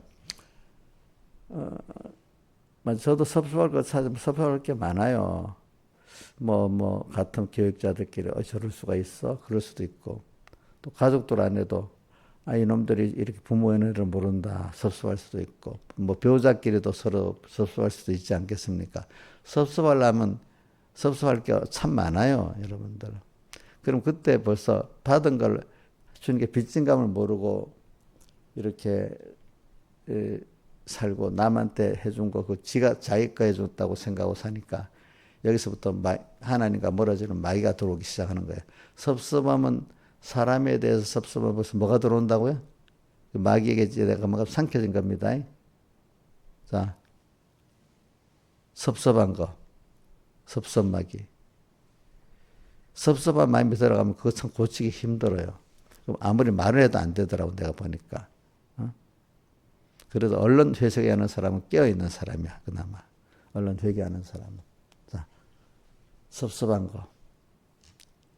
저도 섭섭할 거 찾으면 섭섭할 게 많아요. 같은 교육자들끼리 저럴 수가 있어? 그럴 수도 있고 또 가족들 안에도 이놈들이 이렇게 부모의 은혜를 모른다 섭섭할 수도 있고 배우자끼리도 서로 섭섭할 수도 있지 않겠습니까? 섭섭하려면 섭섭할 게 참 많아요, 여러분들. 그럼 그때 벌써 받은 걸 주님께 빚진 감을 모르고 이렇게 살고 남한테 해준 거 지가 자기 거 해줬다고 생각하고 사니까 여기서부터 하나님과 멀어지는 마귀가 들어오기 시작하는 거예요. 섭섭하면 사람에 대해서 섭섭하면 벌써 뭐가 들어온다고요? 마귀에게 내가 뭔가 삼켜진 겁니다. 자, 섭섭한 거. 섭섭마귀. 섭섭한 마음이 들어가면 그거 참 고치기 힘들어요. 그럼 아무리 말을 해도 안 되더라고, 내가 보니까. 그래도 얼른 회개하는 사람은 깨어있는 사람이야, 그나마. 얼른 회개하는 사람은. 자, 섭섭한 거.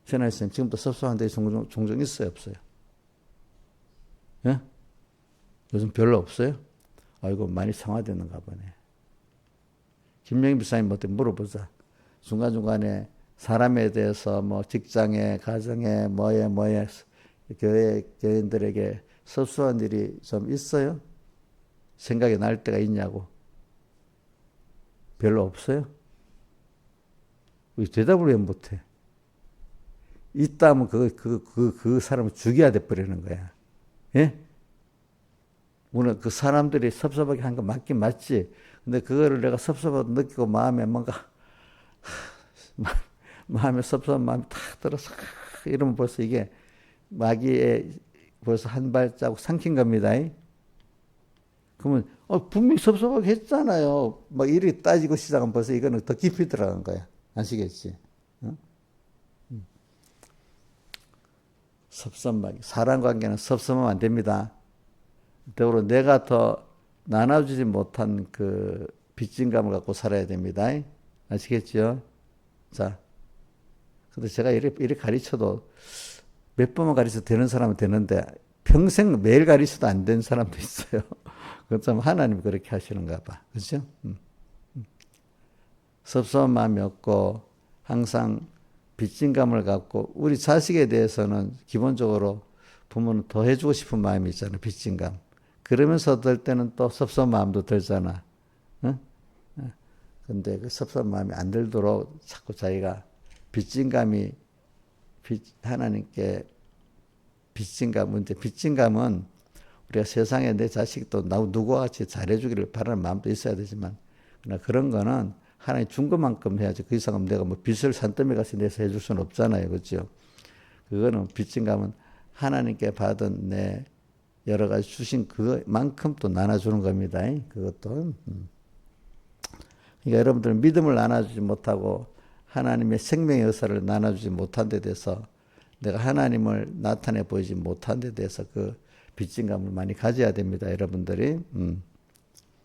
전화했어요. 지금도 섭섭한 데 종종 있어요, 없어요? 예? 요즘 별로 없어요? 아이고, 많이 성화됐는가 보네. 김영희 비사님 어떻게 물어보자. 중간중간에 사람에 대해서 직장에, 가정에, 뭐에, 교인들에게 섭섭한 일이 좀 있어요? 생각이 날 때가 있냐고. 별로 없어요? 대답을 왜 못해? 있다면 그 사람을 죽여야 돼 버리는 거야. 예? 물론 그 사람들이 섭섭하게 한 거 맞긴 맞지. 근데 그거를 내가 섭섭하다 느끼고 마음에 뭔가, 마음에 섭섭한 마음이 탁 들어서, 이러면 벌써 이게 마귀의 벌써 한 발자국 삼킨 겁니다. 그러면, 분명히 섭섭하게 했잖아요. 이렇게 따지고 시작하면 벌써 이거는 더 깊이 들어간 거야. 아시겠지? 섭섭하게. 사람 관계는 섭섭하면 안 됩니다. 더불어 내가 더 나눠주지 못한 그 빚진 감을 갖고 살아야 됩니다. 아시겠죠? 자. 근데 제가 이렇게 가르쳐도 몇 번만 가르쳐도 되는 사람은 되는데 평생 매일 가르쳐도 안 되는 사람도 있어요. 그것 좀 하나님이 그렇게 하시는가 봐. 그죠? 섭섭한 마음이 없고 항상 빚진 감을 갖고 우리 자식에 대해서는 기본적으로 부모는 더 해주고 싶은 마음이 있잖아요. 빚진 감. 그러면서 들 때는 또 섭섭한 마음도 들잖아. 응? 근데 그 섭섭한 마음이 안 들도록 자꾸 자기가 빚진 감이 하나님께 빚진 감 문제. 빚진 감은 우리가 세상에 내 자식이 또 누구와 같이 잘해주기를 바라는 마음도 있어야 되지만 그러나 그런 거는 하나님 준 것만큼 해야지. 그 이상은 내가 빚을 산더미 같이 내서 해줄 수는 없잖아요. 그렇죠? 그거는 빚진 감은 하나님께 받은 내 여러 가지 주신 그만큼 또 나눠주는 겁니다. 그것도. 그러니까 여러분들은 믿음을 나눠주지 못하고 하나님의 생명의 의사를 나눠주지 못한 데 대해서 내가 하나님을 나타내 보이지 못한 데 대해서 그 빚진 감을 많이 가져야 됩니다. 여러분들이.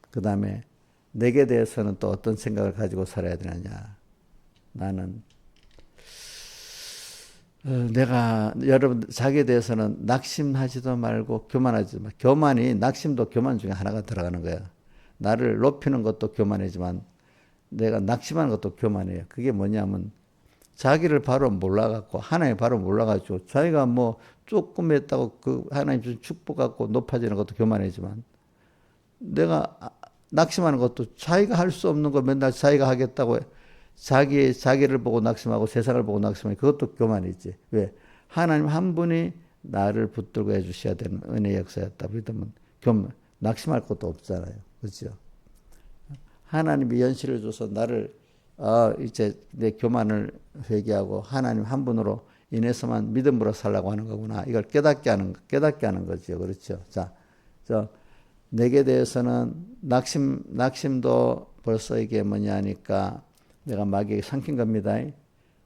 그 다음에 내게 대해서는 또 어떤 생각을 가지고 살아야 되느냐. 나는 내가 여러분 자기에 대해서는 낙심하지도 말고 교만하지 마. 교만이 낙심도 교만 중에 하나가 들어가는 거야. 나를 높이는 것도 교만이지만 내가 낙심하는 것도 교만이에요. 그게 뭐냐면 자기를 바로 몰라갖고 하나님 바로 몰라가지고 자기가 조금 했다고 그 하나님 준 축복 갖고 높아지는 것도 교만이지만 내가 낙심하는 것도 자기가 할 수 없는 거 맨날 자기가 하겠다고 자기를 보고 낙심하고 세상을 보고 낙심하고 그것도 교만이지. 왜? 하나님 한 분이 나를 붙들고 해주셔야 되는 은혜의 역사였다. 믿으면 낙심할 것도 없잖아요. 그렇죠? 하나님이 연실을 줘서 나를 이제 내 교만을 회개하고 하나님 한 분으로 인해서만 믿음으로 살라고 하는 거구나. 이걸 깨닫게 하는 거죠. 그렇죠. 자, 내게 대해서는 낙심도 벌써 이게 뭐냐 하니까 내가 마귀에게 삼킨 겁니다.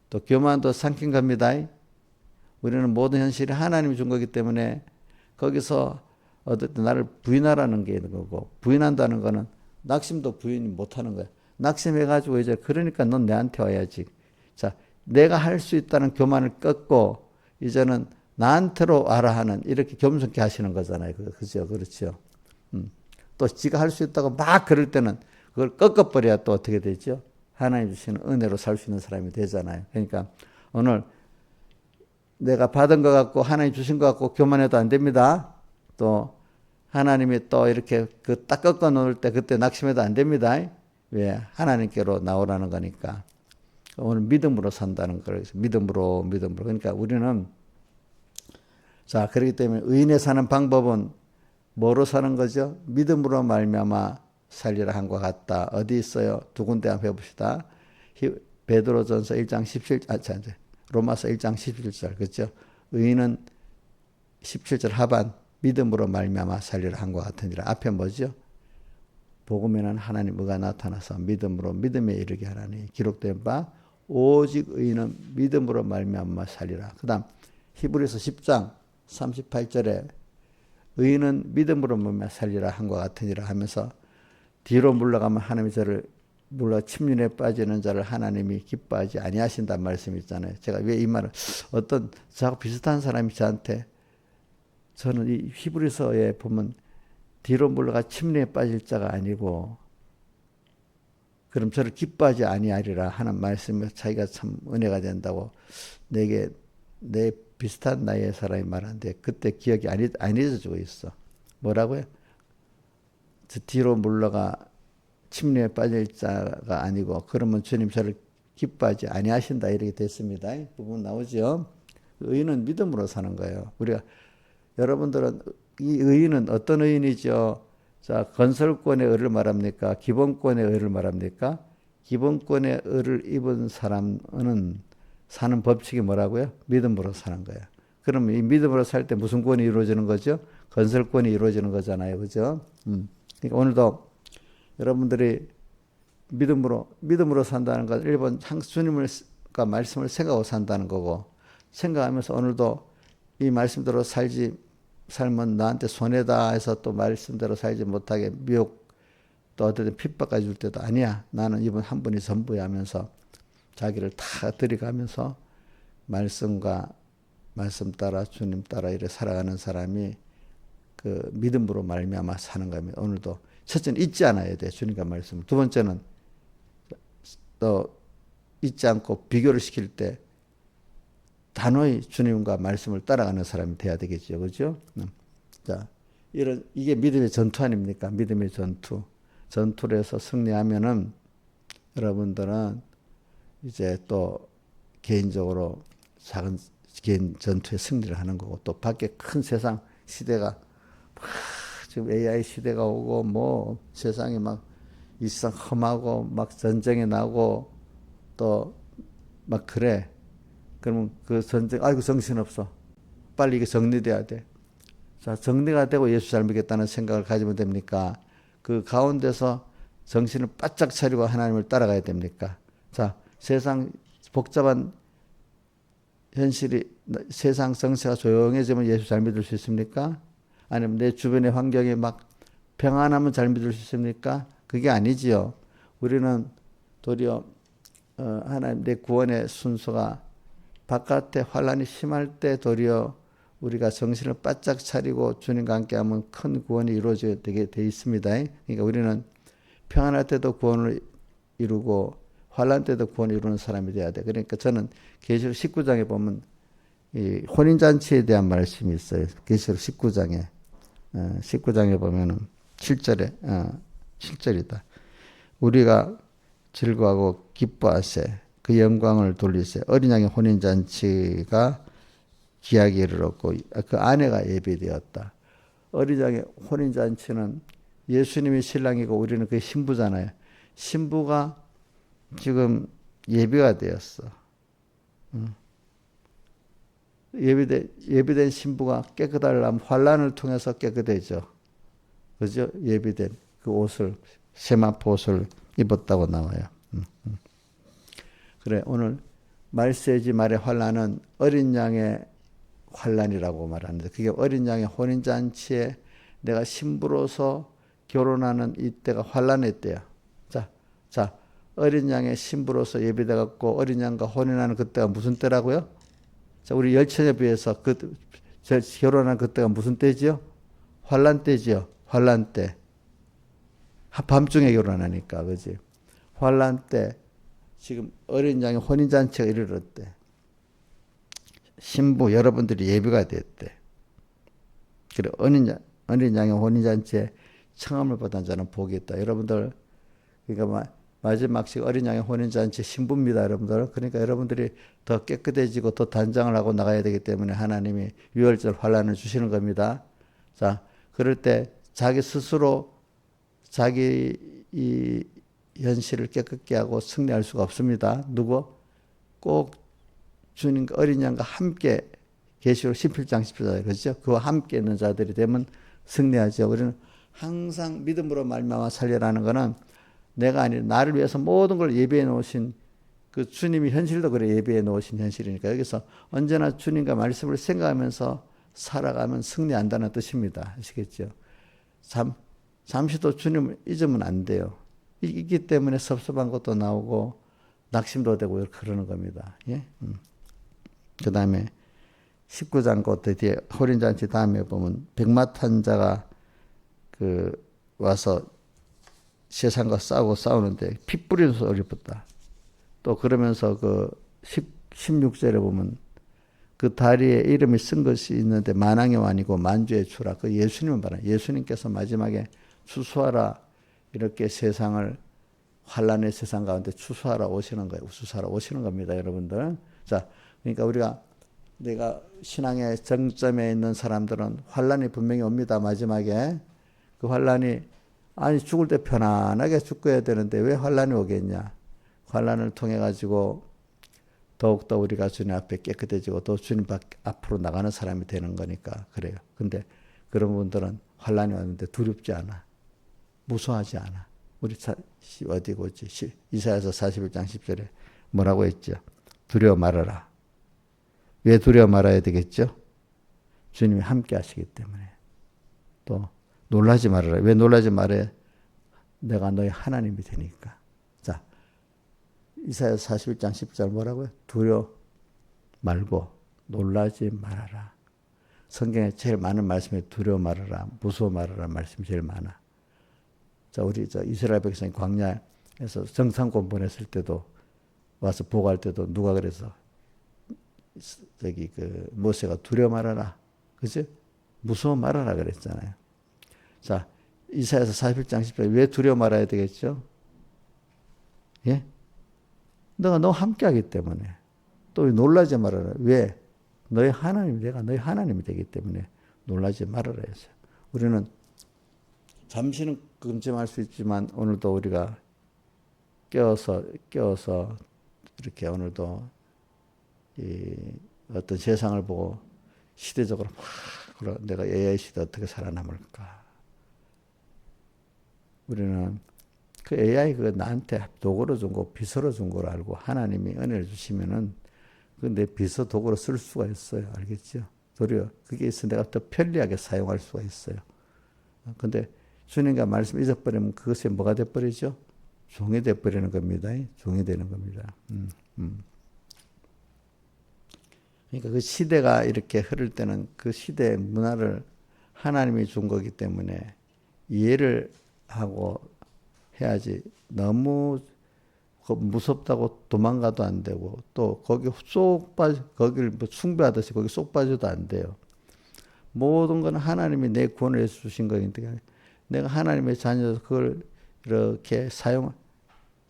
또 교만도 삼킨 겁니다. 우리는 모든 현실이 하나님이 준 거기 때문에 거기서 어쨌든 나를 부인하라는 게 있는 거고, 부인한다는 거는 낙심도 부인 못하는 거야. 낙심해가지고 이제 그러니까 넌 내한테 와야지. 자, 내가 할 수 있다는 교만을 꺾고 이제는 나한테로 와라 하는 이렇게 겸손케 하시는 거잖아요. 그죠? 그렇죠. 또 지가 할 수 있다고 막 그럴 때는 그걸 꺾어버려야 또 어떻게 되죠? 하나님 주시는 은혜로 살 수 있는 사람이 되잖아요. 그러니까 오늘 내가 받은 것 같고 하나님 주신 것 같고 교만해도 안 됩니다. 또 하나님이 또 이렇게 그 딱 꺾어 놓을 때 그때 낙심해도 안 됩니다. 왜? 하나님께로 나오라는 거니까. 오늘 믿음으로 산다는 거예요. 믿음으로. 그러니까 우리는 자, 그렇기 때문에 의인의 사는 방법은 뭐로 사는 거죠? 믿음으로 말미암아 살리라 한과 같다. 어디 있어요? 두 군데 한번 해봅시다. 베드로전서 1장 17절, 로마서 1장 17절, 그렇죠? 의인은 17절 하반 믿음으로 말미암아 살리라 한과 같으니라. 앞에 뭐죠? 복음에는 하나님 의가 나타나서 믿음으로 믿음에 이르게 하라니 기록된 바 오직 의인은 믿음으로 말미암아 살리라. 그 다음 히브리서 10장 38절에 의인은 믿음으로 말미암아 살리라 한과 같으니라 하면서 뒤로 물러가면 하나님이 저를 물러 침륜에 빠지는 자를 하나님이 기뻐하지 아니하신다는 말씀이 있잖아요. 제가 왜 이 말을 어떤 저하고 비슷한 사람이 저한테 저는 이 히브리서에 보면 뒤로 물러가 침륜에 빠질 자가 아니고 그럼 저를 기뻐하지 아니하리라 하는 말씀에 자기가 참 은혜가 된다고 내게 내 비슷한 나이의 사람이 말하는데 그때 기억이 안 잊어지고 있어. 뭐라고요? 저 뒤로 물러가 침륜에 빠질 자가 아니고 그러면 주님 저를 기뻐하지 아니하신다 이렇게 됐습니다. 부분 나오죠. 의인은 믿음으로 사는 거예요. 우리가 여러분들은 이 의인은 어떤 의인이죠? 자, 건설권의 의를 말합니까? 기본권의 의를 말합니까? 기본권의 의를 입은 사람은 사는 법칙이 뭐라고요? 믿음으로 사는 거예요. 그러면 이 믿음으로 살 때 무슨 권이 이루어지는 거죠? 건설권이 이루어지는 거잖아요. 그죠? 그러니까 오늘도 여러분들이 믿음으로 산다는 건 일본 주님과 말씀을 생각하고 산다는 거고, 생각하면서 오늘도 이 말씀대로 살면 나한테 손해다 해서 또 말씀대로 살지 못하게 미혹 또 어쨌든 핍박까지 줄 때도 아니야. 나는 이분 한 분이 전부야 하면서 자기를 다 들이가면서 말씀 따라 주님 따라 이렇게 살아가는 사람이 그 믿음으로 말미암아 사는 겁니다. 오늘도 첫째는 잊지 않아야 돼. 주님과 말씀을. 두 번째는 또 잊지 않고 비교를 시킬 때 단호히 주님과 말씀을 따라가는 사람이 돼야 되겠죠. 그렇죠? 자, 이게 믿음의 전투 아닙니까? 믿음의 전투. 전투를 해서 승리하면은 여러분들은 이제 또 개인적으로 작은 개인 전투에 승리를 하는 거고 또 밖에 큰 세상 시대가 지금 AI 시대가 오고 뭐 세상이 막 일상 험하고 막 전쟁이 나고 또 막 그래. 그러면 그 전쟁, 아이고 정신없어. 빨리 이게 정리돼야 돼. 자, 정리가 되고 예수 잘 믿겠다는 생각을 가지면 됩니까? 그 가운데서 정신을 바짝 차리고 하나님을 따라가야 됩니까? 자, 세상 복잡한 현실이 세상 정세가 조용해지면 예수 잘 믿을 수 있습니까? 아니면 내 주변의 환경이 막 평안하면 잘 믿을 수 있습니까? 그게 아니지요. 우리는 도리어 하나님 내 구원의 순서가 바깥에 환란이 심할 때 도리어 우리가 정신을 바짝 차리고 주님과 함께하면 큰 구원이 이루어지게 돼 있습니다. 그러니까 우리는 평안할 때도 구원을 이루고 환란 때도 구원을 이루는 사람이 돼야 돼. 그러니까 저는 계시록 19장에 보면 이 혼인잔치에 대한 말씀이 있어요. 계시록 19장에 보면은 7절이다. 우리가 즐거워하고 기뻐하세 그 영광을 돌리세 어린 양의 혼인잔치가 기약에 이르렀고 그 아내가 예비되었다. 어린 양의 혼인잔치는 예수님이 신랑이고 우리는 그 신부잖아요. 신부가 지금 예비가 되었어. 예비된 신부가 깨끗하려면 환란을 통해서 깨끗해져. 그죠? 예비된 그 옷을, 세마포 옷을 입었다고 나와요. 그래, 오늘 말세지 말의 환란은 어린 양의 환란이라고 말하는데, 그게 어린 양의 혼인잔치에 내가 신부로서 결혼하는 이때가 환란의 때야. 자, 어린 양의 신부로서 예비돼 갖고 어린 양과 혼인하는 그때가 무슨 때라고요? 자, 우리 열처에 비해서 결혼한 그때가 무슨 때지요? 환란 때지요. 환란 때. 밤중에 결혼하니까, 그지? 환란 때 지금 어린 양의 혼인잔치가 이르렀대. 신부 여러분들이 예비가 됐대. 그래, 어린 양의 혼인잔치에 청함을 받은 자는 복이 있다. 여러분들, 그러니까 마지막식 어린 양의 혼인잔치 신부입니다, 여러분들. 그러니까 여러분들이 더 깨끗해지고 더 단장을 하고 나가야 되기 때문에 하나님이 유월절 환란을 주시는 겁니다. 자, 그럴 때 자기 스스로 자기 이 현실을 깨끗게 하고 승리할 수가 없습니다. 누구? 꼭 주님과 어린 양과 함께 계시록 17장 17절 그렇죠? 그와 함께 있는 자들이 되면 승리하죠. 우리는 항상 믿음으로 말미암아 살려라는 것은 내가 아니라 나를 위해서 모든 걸 예비해 놓으신 그 주님이 현실도 그래 예비해 놓으신 현실이니까 여기서 언제나 주님과 말씀을 생각하면서 살아가면 승리한다는 뜻입니다. 아시겠죠? 잠시도 주님을 잊으면 안 돼요. 있기 때문에 섭섭한 것도 나오고 낙심도 되고 그러는 겁니다. 예? 그 다음에 19장 그 뒤에 호린잔치 다음에 보면 백마탄 자가 와서 세상과 싸우는데 피 뿌리는 소리 붙다. 또 그러면서 16절에 보면 그 다리에 이름이 쓴 것이 있는데 만왕의 완이고 만주의 주라. 그 예수님을 말하는 예수님께서 마지막에 추수하라 이렇게 세상을 환란의 세상 가운데 추수하러 오시는 거예요. 추수하러 오시는 겁니다, 여러분들. 자, 그러니까 내가 신앙의 정점에 있는 사람들은 환란이 분명히 옵니다. 마지막에 그 환란이 아니 죽을 때 편안하게 죽어야 되는데 왜 환란이 오겠냐? 환란을 통해 가지고 더욱더 우리가 주님 앞에 깨끗해지고 또 주님 앞으로 나가는 사람이 되는 거니까 그래요. 근데 그런 분들은 환란이 왔는데 두렵지 않아. 무서워하지 않아. 우리 어디고 있지? 이사야서 41장 10절에 뭐라고 했죠? 두려워 말아라. 왜 두려워 말아야 되겠죠? 주님이 함께 하시기 때문에. 또 놀라지 말아라. 왜 놀라지 말아야? 내가 너희 하나님이 되니까. 자, 이사야서 41장 10절 뭐라고요? 두려워 말고 놀라지 말아라. 성경에 제일 많은 말씀이 두려워 말아라, 무서워 말아라 말씀이 제일 많아. 자, 우리 이스라엘 백성이 광야에서 정탐꾼 보냈을 때도 와서 보고할 때도 누가 그래서 모세가 두려워 말아라, 그죠? 무서워 말아라 그랬잖아요. 자, 이사야서 41장 10절 왜 두려워 말아야 되겠죠? 예? 너가 너 함께하기 때문에. 또 놀라지 말아라. 왜? 내가 너희 하나님이 되기 때문에 놀라지 말아라 했어요. 우리는 잠시는 금침할 수 있지만 오늘도 우리가 깨어서 이렇게 오늘도 어떤 세상을 보고 시대적으로 막 내가 AI 시대 어떻게 살아남을까? 우리는 그 AI 나한테 도구로 준 거, 비서로 준 걸 알고 하나님이 은혜를 주시면은 그 내 비서 도구로 쓸 수가 있어요. 알겠죠? 도리어 그게 있어 내가 더 편리하게 사용할 수가 있어요. 근데 주님과 말씀 잊어버리면 그것이 뭐가 돼버리죠? 종이 돼버리는 겁니다. 종이 되는 겁니다. 그러니까 그 시대가 이렇게 흐를 때는 그 시대의 문화를 하나님이 준 거기 때문에 이해를 하고 해야지 너무 무섭다고 도망가도 안 되고 또 거기 거기를 숭배하듯이 거기 쏙 빠져도 안 돼요. 모든 건 하나님이 내 구원을 해서 주신 거니까 내가 하나님의 자녀여서 그걸 이렇게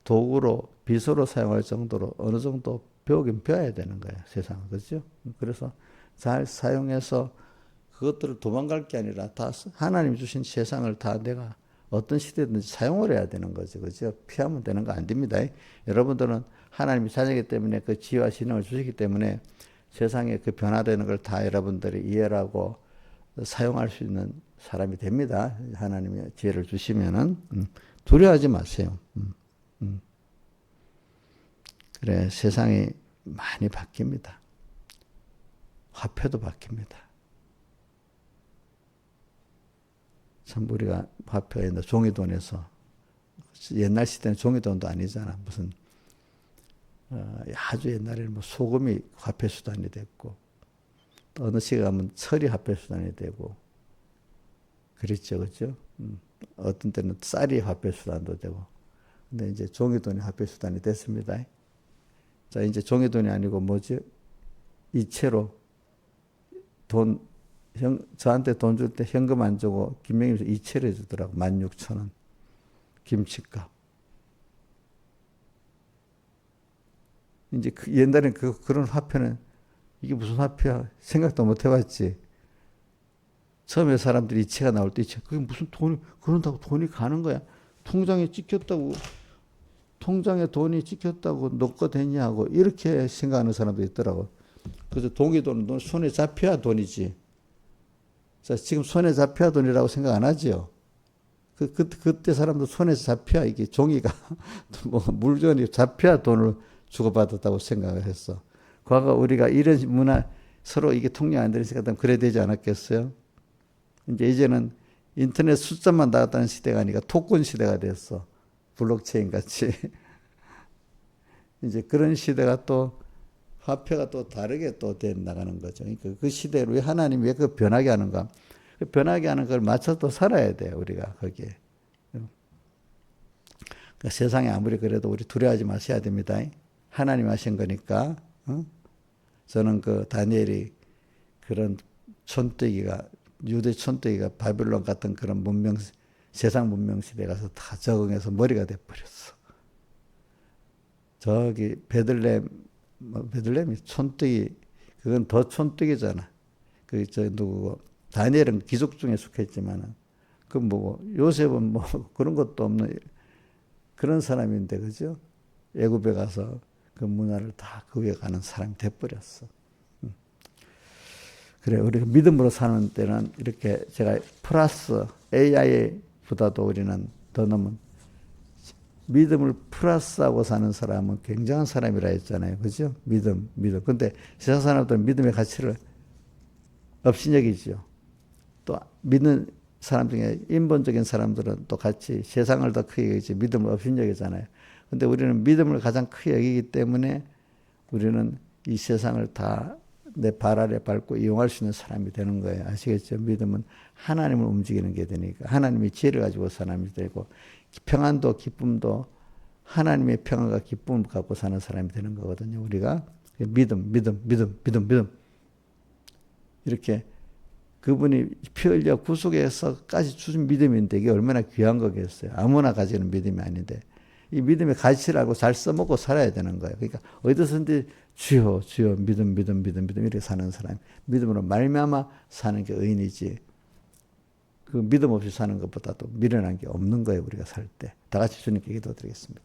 도구로 비서로 사용할 정도로 어느 정도 배우긴 배워야 되는 거예요. 세상은. 그렇죠? 그래서 잘 사용해서 그것들을 도망갈 게 아니라 다 하나님 주신 세상을 다 내가 어떤 시대든지 사용을 해야 되는 거죠. 그죠? 피하면 되는 거 안 됩니다. 여러분들은 하나님이 자녀이기 때문에 그 지혜와 신앙을 주시기 때문에 세상에 그 변화되는 걸 다 여러분들이 이해하고 사용할 수 있는 사람이 됩니다. 하나님의 지혜를 주시면은 두려워하지 마세요. 그래, 세상이 많이 바뀝니다. 화폐도 바뀝니다. 참 우리가 화폐에 종이돈에서 옛날 시대는 종이돈도 아니잖아. 무슨 아주 옛날에는 뭐 소금이 화폐 수단이 됐고 또 어느 시기에 가면 철이 화폐 수단이 되고 그랬죠, 그렇죠? 어떤 때는 쌀이 화폐 수단도 되고 근데 이제 종이돈이 화폐 수단이 됐습니다. 자, 이제 종이돈이 아니고 뭐지? 이체로 저한테 돈 줄 때 현금 안 주고 김명임에서 이체를 해주더라고. 16,000원. 김치값. 이제 옛날엔 그런 화폐는 이게 무슨 화폐야? 생각도 못 해봤지. 처음에 사람들이 이체가 나올 때 그게 무슨 돈이, 그런다고 돈이 가는 거야. 통장에 돈이 찍혔다고 넣고 되냐고 이렇게 생각하는 사람도 있더라고. 그래서 동기돈은 손에 잡혀야 돈이지. 자, 지금 손에 잡혀야 돈이라고 생각 안 하지요. 그때 사람도 손에 잡혀야 이게 종이가 뭐 물건이 잡혀야 돈을 주고받았다고 생각을 했어. 과거 우리가 이런 문화 서로 이게 통용 안 되는 생각하면 그래야 되지 않았겠어요? 이제는 인터넷 숫자만 나갔다는 시대가 아니라 토큰 시대가 됐어. 블록체인 같이. 이제 그런 시대가 또 화폐가 또 다르게 또 돼 나가는 거죠. 그러니까 그 시대로 하나님이 왜 그 변하게 하는가? 그 변하게 하는 걸 맞춰서 또 살아야 돼요. 우리가 거기에. 그러니까 세상에 아무리 그래도 우리 두려워하지 마셔야 됩니다. 하나님 하신 거니까. 저는 그 다니엘이 그런 촌뜨기가 유대 촌뜨기가 바빌론 같은 그런 세상 문명 시대에 가서 다 적응해서 머리가 돼버렸어. 저기 베들레헴이 촌뜨기, 그건 더 촌뜨기잖아. 누구고, 다니엘은 귀족 중에 속했지만은, 요셉은 뭐 그런 것도 없는 그런 사람인데, 그죠? 애굽에 가서 그 문화를 다 그 위에 가는 사람이 돼버렸어. 그래, 우리가 믿음으로 사는 때는 이렇게 제가 플러스 AI보다도 우리는 더 넘은 믿음을 플러스하고 사는 사람은 굉장한 사람이라 했잖아요. 그죠? 믿음. 근데 세상 사람들은 믿음의 가치를 없이 여기죠. 또 믿는 사람 중에 인본적인 사람들은 또 같이 세상을 더 크게 여기지 믿음을 없이 여기잖아요. 근데 우리는 믿음을 가장 크게 여기기 때문에 우리는 이 세상을 다 내 발 아래 밟고 이용할 수 있는 사람이 되는 거예요. 아시겠죠? 믿음은 하나님을 움직이는 게 되니까 하나님이 지혜를 가지고 사람이 되고 평안도 기쁨도 하나님의 평안과 기쁨을 갖고 사는 사람이 되는 거거든요. 우리가 믿음 이렇게 그분이 피 흘려 구속해서까지 주신 믿음인데 이게 얼마나 귀한 거겠어요. 아무나 가지는 믿음이 아닌데 이 믿음의 가치를 알고 잘 써먹고 살아야 되는 거예요. 그러니까 어디서든지 주여 믿음 이렇게 사는 사람, 믿음으로 말미암아 사는 게 의인이지. 그 믿음 없이 사는 것보다도 미련한 게 없는 거예요. 우리가 살 때. 다 같이 주님께 기도드리겠습니다.